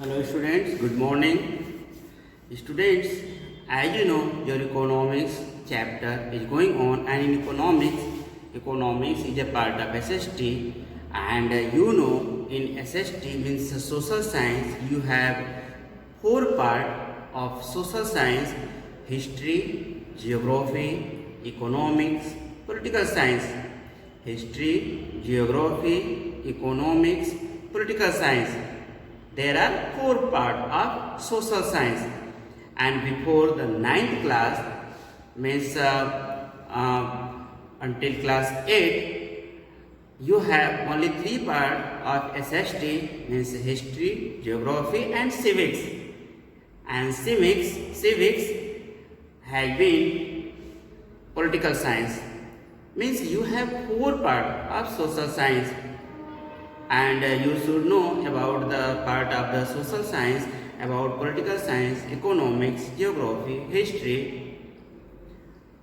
Hello students, good morning. Students, as you know, your economics chapter is going on, and in economics is a part of SST, and you know in SST means social science, you have four part of social science: history, geography, economics, political science. History, geography, economics, political science. There are four parts of social science, and before the ninth class means until class 8 you have only three parts of SST means history, geography and civics. And civics has been political science, means you have four parts of social science, and you should know about the part of the social science, about political science, economics, geography, history.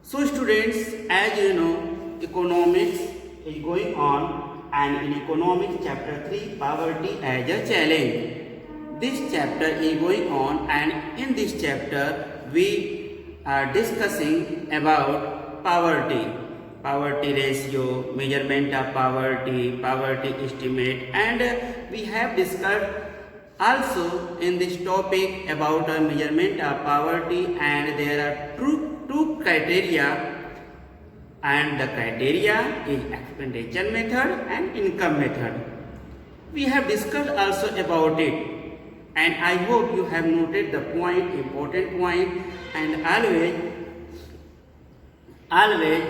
So students, as you know, economics is going on, and in economics chapter 3, poverty as a challenge. This chapter is going on, and in this chapter we are discussing about poverty ratio, measurement of poverty estimate, and we have discussed also in this topic about measurement of poverty, and there are two criteria, and the criteria is expenditure method and income method. We have discussed also about it, and I hope you have noted the important point, and always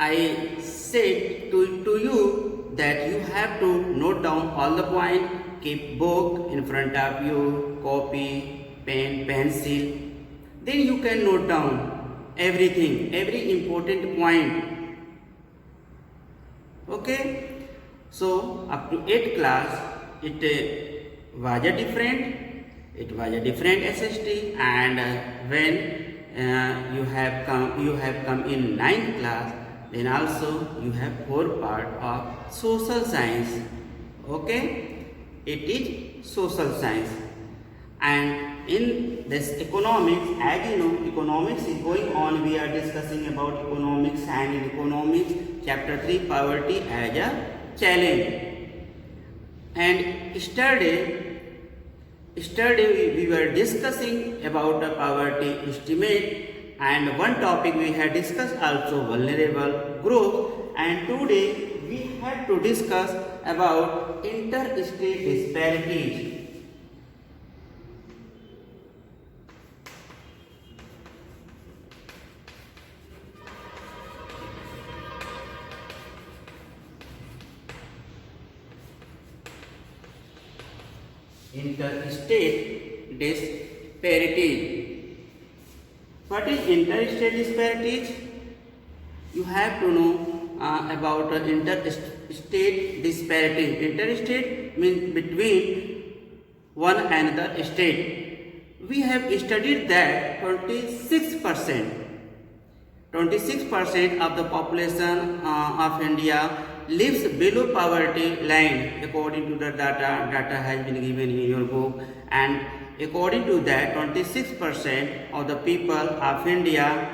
I said to you that you have to note down all the points, keep book in front of you, copy, pen, pencil, then you can note down everything, every important point. Okay, so up to 8th class it was a different SST, and when you have come in 9th class, then also you have four part of social science. Okay, it is social science. And in this economics, as you know, economics is going on, we are discussing about economics, and in economics chapter 3, poverty as a challenge. And yesterday we were discussing about the poverty estimate, and one topic we had discussed also vulnerable group, and today we had to discuss about interstate disparities. Interstate disparities. What is interstate disparities? You have to know about interstate disparities. Interstate means between one another state. We have studied that 26% of the population of India lives below poverty line, according to the data has been given in your book, and according to that 26% of the people of India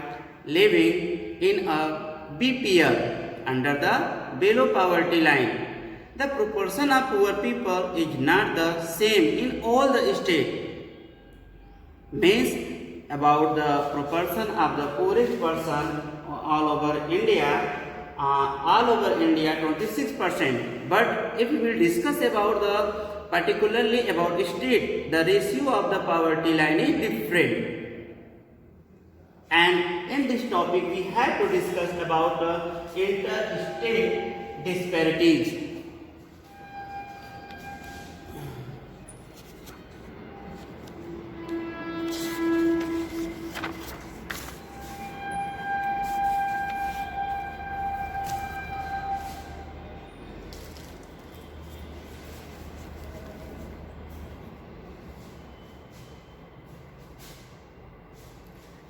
living in a BPL, under the below poverty line. The proportion of poor people is not the same in all the states, means about the proportion of the poorest person all over India 26%. But if we will discuss about the particularly about state, the ratio of the poverty line is different. And in this topic we have to discuss about the interstate disparities.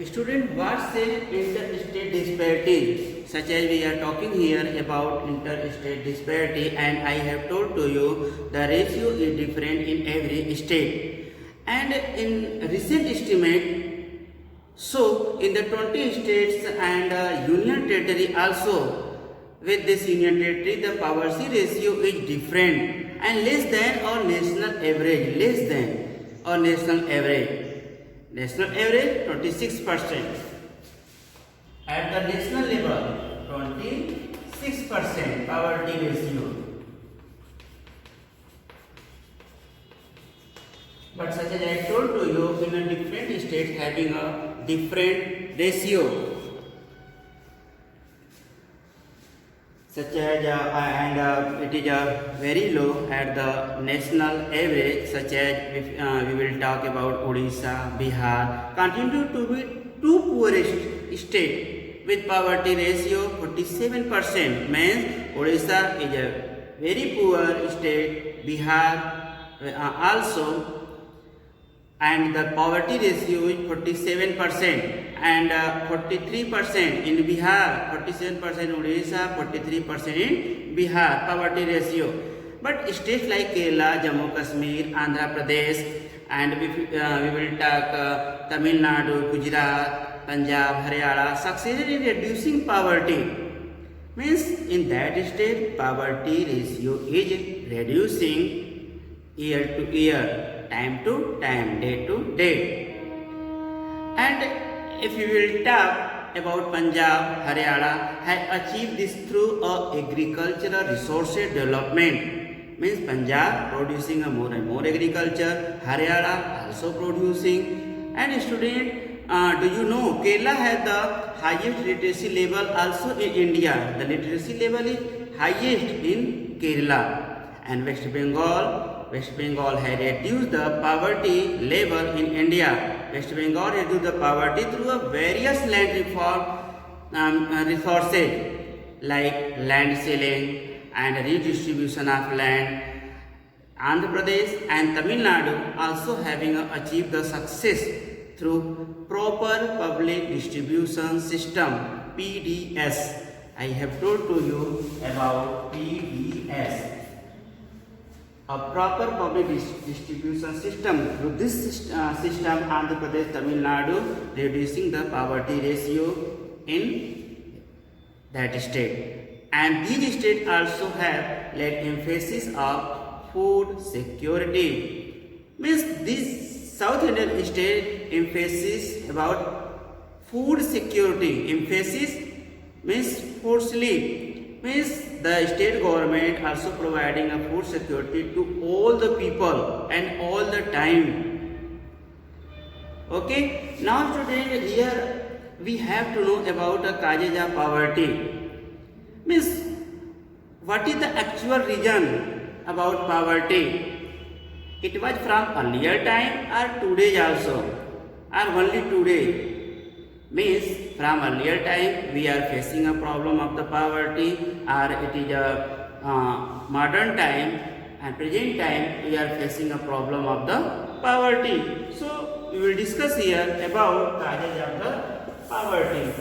Student, what say interstate disparity? Such as we are talking here about interstate disparity, and I have told to you the ratio is different in every state. And in recent estimate, so in the 20 states and union territory also, with this union territory, the power C ratio is different and less than or national average, less than or national average. National average 26%. At the national level, 26% power T ratio. But such as I told to you, in a different states having a different ratio. Such as it is very low at the national average, such as if, we will talk about Odisha, Bihar, continue to be two poorest state with poverty ratio 47%. Means Odisha is a very poor state, Bihar also, and the poverty ratio is 47%. And 43% in Bihar, 47% Odisha, 43% in Bihar poverty ratio. But states like Kerala, Jammu Kashmir, Andhra Pradesh, and we will talk Tamil Nadu, Gujarat, Punjab, Haryana succeeded in reducing poverty. Means in that state poverty ratio is reducing year to year, time to time, day to day. And if you will talk about Punjab, Haryana has achieved this through agricultural resources development. Means Punjab producing more and more agriculture, Haryana also producing. And student, do you know Kerala has the highest literacy level also in India. The literacy level is highest in Kerala. And West Bengal has reduced the poverty level in India. West Bengal reduced the poverty through a various land reform resources like land selling and redistribution of land. Andhra Pradesh and Tamil Nadu also having achieved the success through proper public distribution system PDS. I have told to you about PDS. A proper public distribution system. Through this system, Andhra Pradesh, Tamil Nadu reducing the poverty ratio in that state. And these states also have laid emphasis of food security. Means this South Indian state emphasis about food security. Emphasis means forcefully. Means the state government also providing a food security to all the people and all the time. Okay, now today here we have to know about a Kajaja poverty. Means what is the actual reason about poverty? It was from earlier time or today also, or only today? Means from earlier time we are facing a problem of the poverty, or it is a modern time and present time we are facing a problem of the poverty. So we will discuss here about causes of the poverty.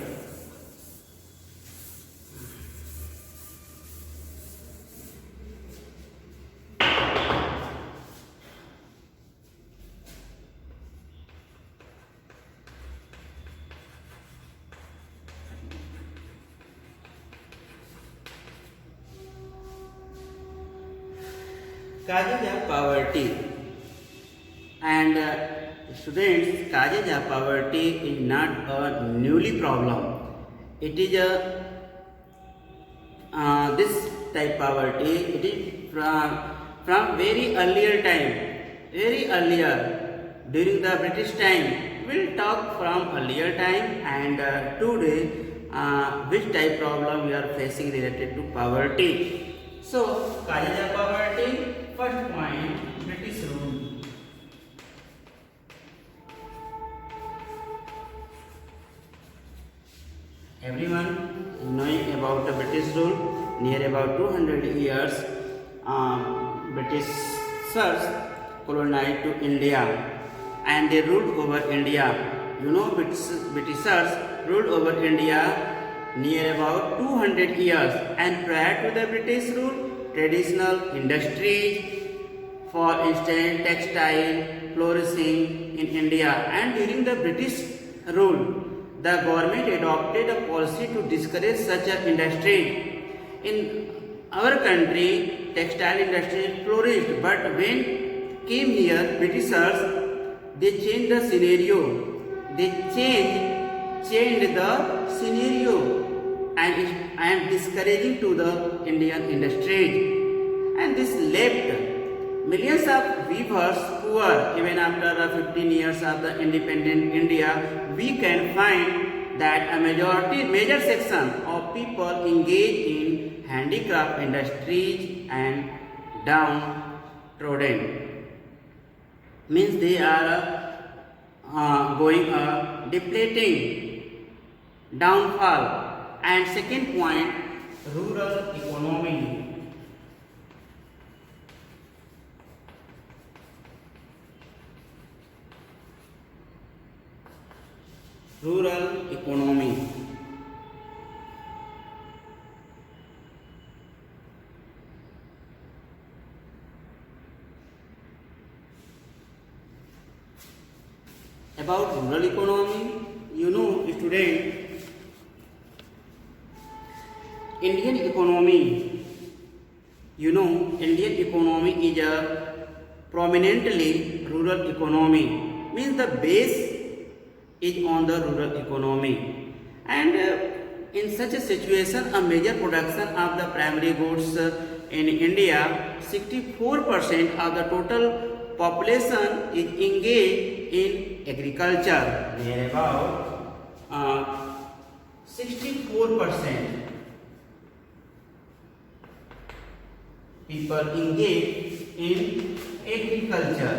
Causes of poverty. And students, causes of poverty is not a newly problem. It is a this type poverty. It is from very earlier time, very earlier during the British time. We'll talk from earlier time and today which type problem we are facing related to poverty. So, causes of poverty. First point, British rule. Everyone knowing about the British rule, near about 200 years, Britishers colonized to India and they ruled over India. You know, Britishers ruled over India near about 200 years, and prior to the British rule, traditional industries, for instance textile flourishing in India, and during the British rule the government adopted a policy to discourage such an industry. In our country textile industry flourished, but when came here Britishers, they changed the scenario. They changed the scenario and discouraging to the Indian industries, and this left millions of weavers poor. Even after 15 years of the independent India, we can find that a major section of people engage in handicraft industries and downtrodden, means they are going depleting downfall. And second point, rural economy. Rural economy. About rural economy, you know, student, Indian economy, you know, Indian economy is a prominently rural economy, means the base is on the rural economy. And in such a situation, a major production of the primary goods in India, 64% of the total population is engaged in agriculture. Near about 64% people engage in agriculture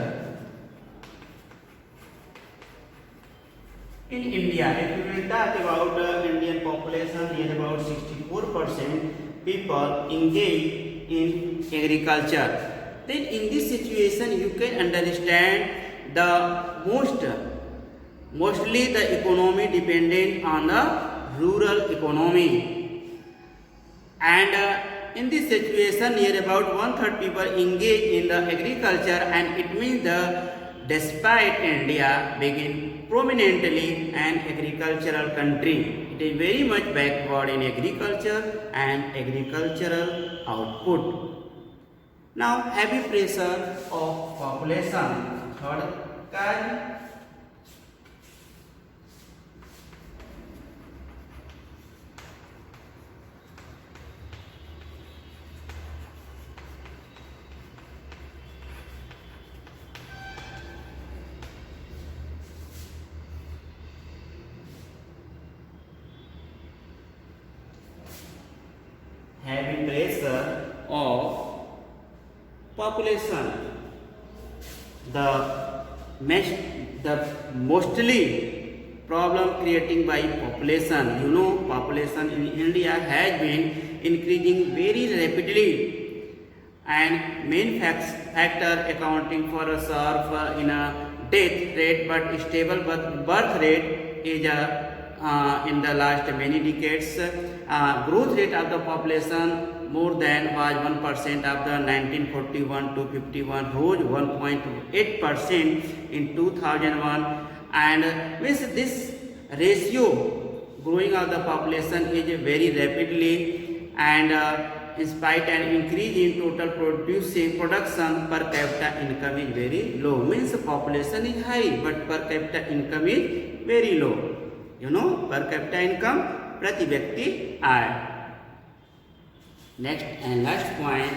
in India. If we will talk about the Indian population, near about 64% people engage in agriculture. Then in this situation you can understand the mostly the economy dependent on the rural economy. And in this situation, near about 1/3 people engage in the agriculture, and it means despite India begin prominently an agricultural country, it is very much backward in agriculture and agricultural output. Now, heavy pressure of population. Third kind, heavy pressure of population. The mostly problem creating by population. You know, population in India has been increasing very rapidly, and main factor accounting for a surge in a death rate but stable birth rate is in the last many decades. Growth rate of the population more than was 1% of the 1941 to 51, rose 1.8% in 2001, and with this ratio growing of the population is very rapidly, and in spite an increase in total production, per capita income is very low. Means population is high but per capita income is very low. You know, per capita income प्रति व्यक्ति आय. Next and last point,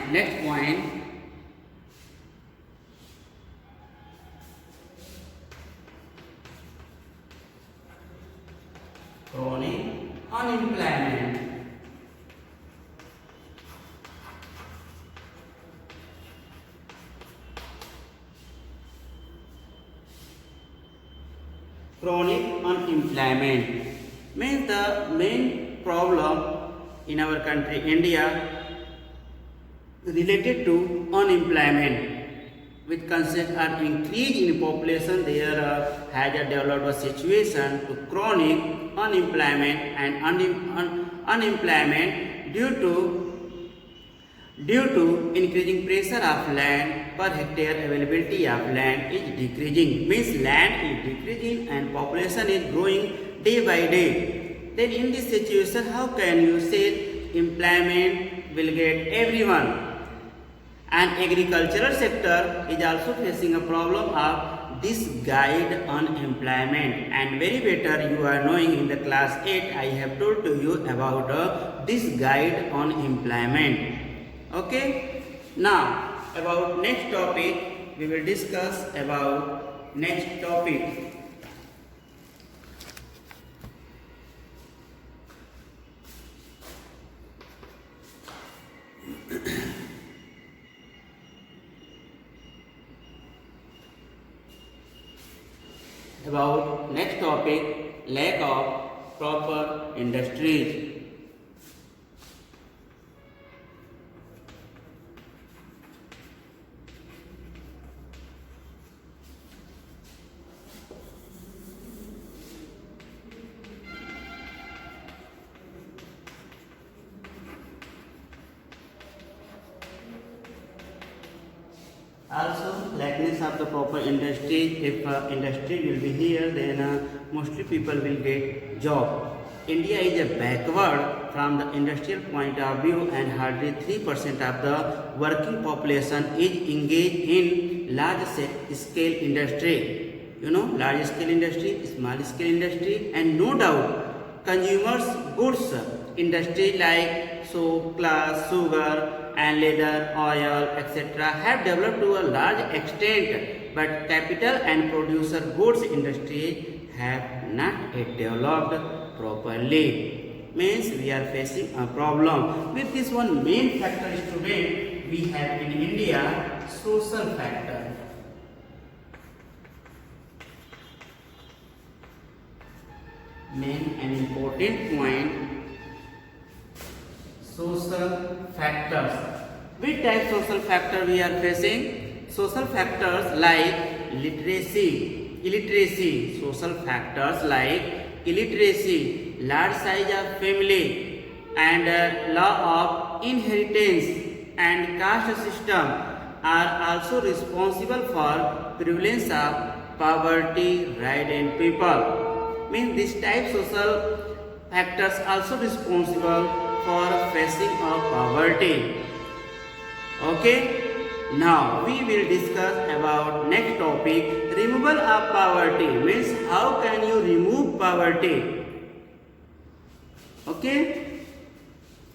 chronic unemployment. Chronic unemployment means the main problem in our country India related to unemployment. With concept of increase in population, there has developed a situation to chronic unemployment, and unemployment due Due to increasing pressure of land per hectare, availability of land is decreasing. Means land is decreasing and population is growing day by day. Then in this situation, how can you say employment will get everyone? And agricultural sector is also facing a problem of this guide on employment, and very better you are knowing in the class 8 I have told to you about this guide on employment. Okay, now about next topic we will discuss about next topic. About next topic, lack of proper industries. Also, lackness of the proper industry. If industry will be here, then mostly people will get job. India is a backward from the industrial point of view, and hardly 3% of the working population is engaged in large scale industry. You know, large scale industry, small scale industry, and no doubt consumers goods industry like soap, glass, sugar, and leather, oil, etc. have developed to a large extent, but capital and producer goods industry have not yet developed properly. Means we are facing a problem. With this one main factor student, we have in India social factor. Main and important point, social factors. Which type social factor we are facing? Social factors like illiteracy, social factors like illiteracy, large size of family, and law of inheritance and caste system are also responsible for prevalence of poverty ridden people. Means this type social factors also responsible for facing of poverty. Okay, now we will discuss about next topic, removal of poverty. Means how can you remove poverty? Okay,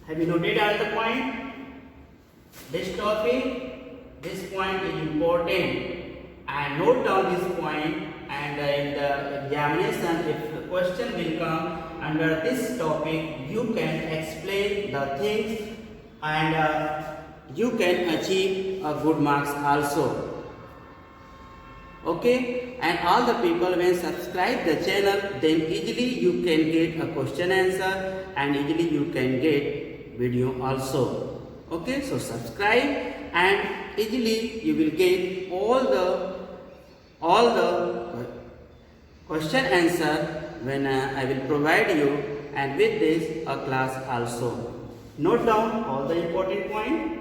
have you noted all the point? This topic, this point is important, and note down this point, and in the examination if the question will come under this topic, you can explain the things, and you can achieve a good marks also. Okay, and all the people when subscribe the channel, then easily you can get a question answer, and easily you can get video also. Okay, so subscribe, and easily you will get all the question answer when I will provide you, and with this a class also. Note down all the important point.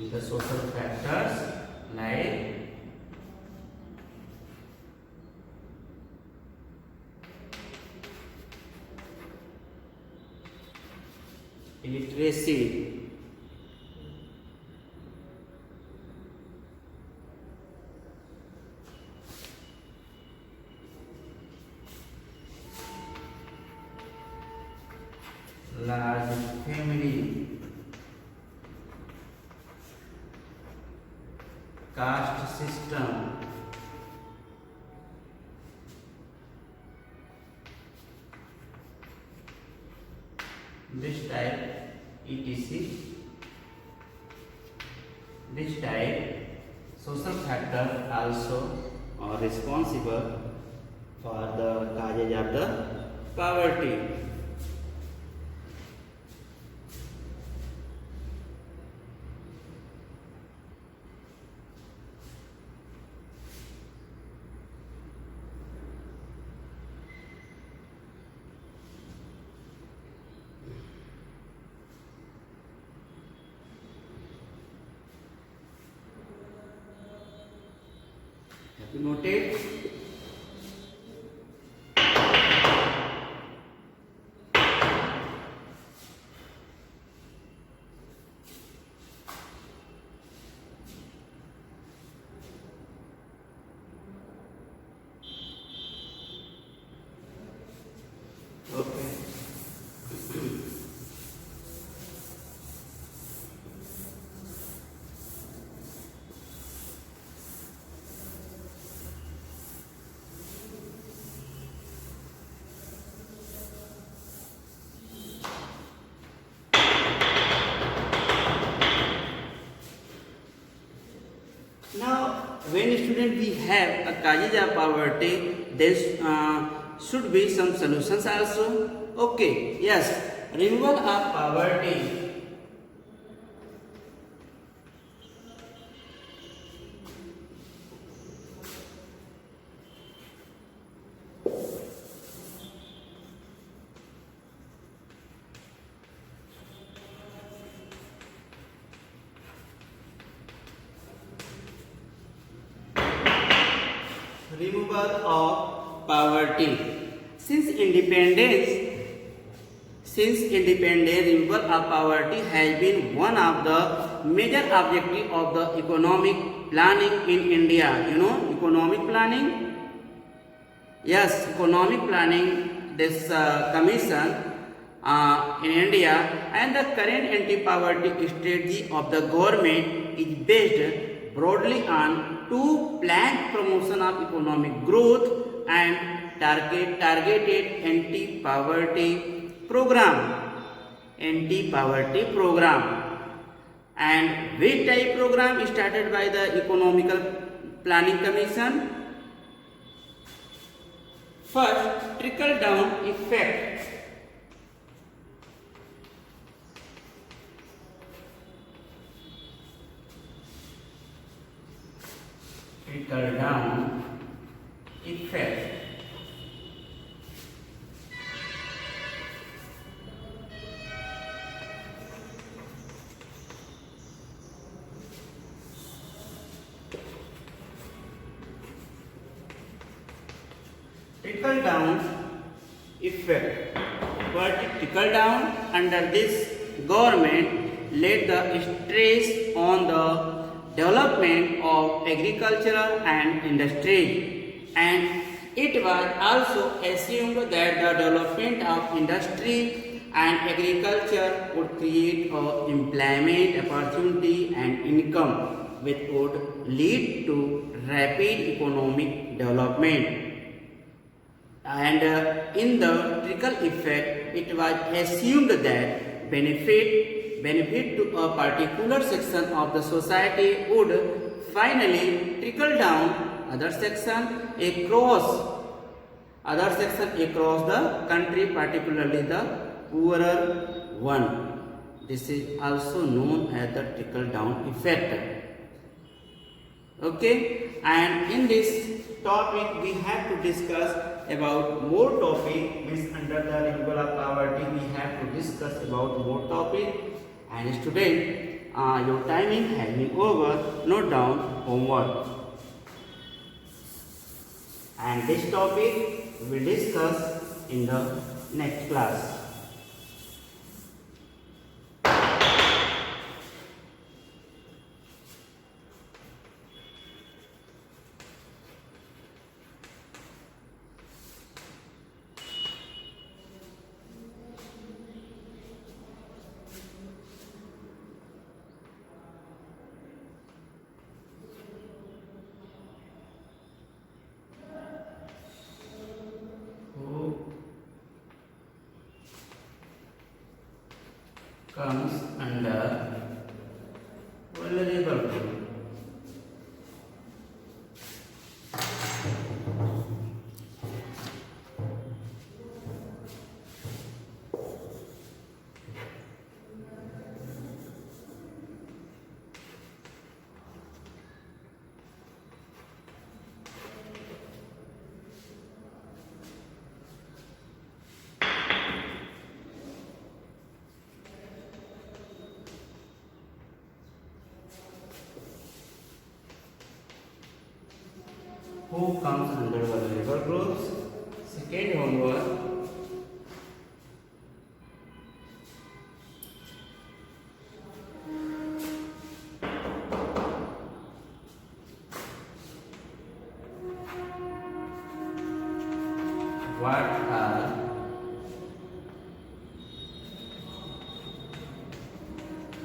The social factors like illiteracy, large family, caste system, this type etc. This type social factor also are responsible for the causes of the poverty. You noted? Okay. Now, when student we have a Kajija poverty, there should be some solutions also. Okay, yes, removal of poverty. Removal of poverty. Since independence, removal of poverty has been one of the major objectives of the economic planning in India. You know, economic planning. Yes, economic planning. This commission in India and the current anti-poverty strategy of the government is based broadly on two planned promotion of economic growth and targeted anti-poverty program. And which type program is started by the economical planning commission? First, trickle down effect. Trickle down effect. Trickle down effect. What is trickle down? Under this, government laid the stress on the development of agriculture and industry, and it was also assumed that the development of industry and agriculture would create employment opportunity and income, which would lead to rapid economic development. And in the trickle effect, it was assumed that benefit to a particular section of the society would finally trickle down other section across the country, particularly the poorer one. This is also known as the trickle down effect. Okay, and in this topic we have to discuss about more topic, means under the removal of poverty we have to discuss about more topic. And student, your timing has been over. Note down homework, and this topic we will discuss in the next class. Comes under vulnerable group. Who comes under vulnerable groups? Second homework.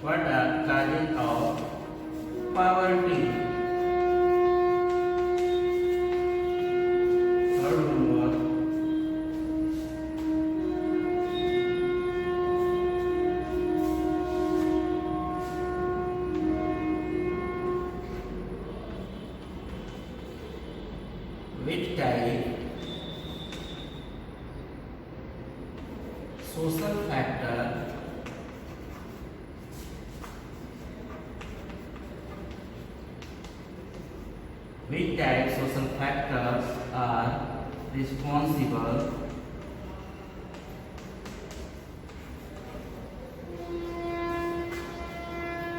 What are causes of poverty? Third homework. Which type social factor which type social factors are responsible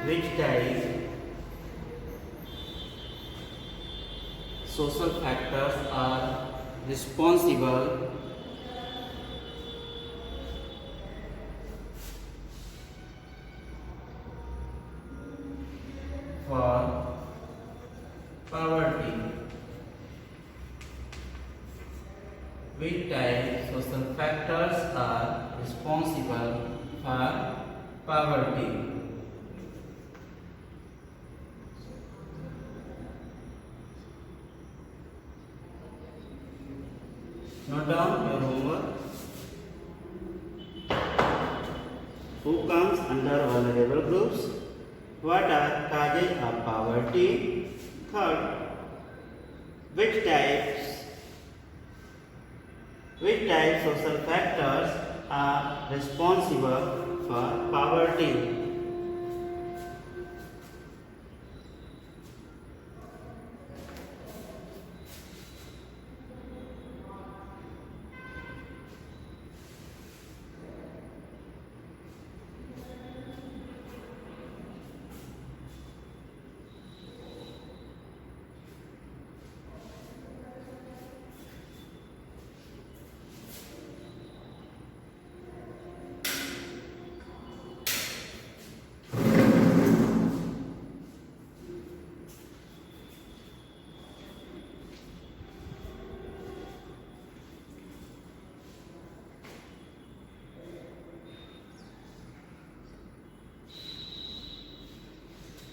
which type social factors are responsible for poverty? Which type social factors are responsible for poverty? Note down your homework. Who comes under vulnerable groups? What are causes of poverty? Third, which types social factors are responsible for poverty?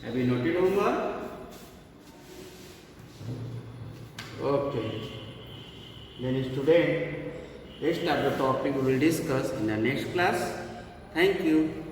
Have you noted homework? Okay. Then student, rest of the topic we will discuss in the next class. Thank you.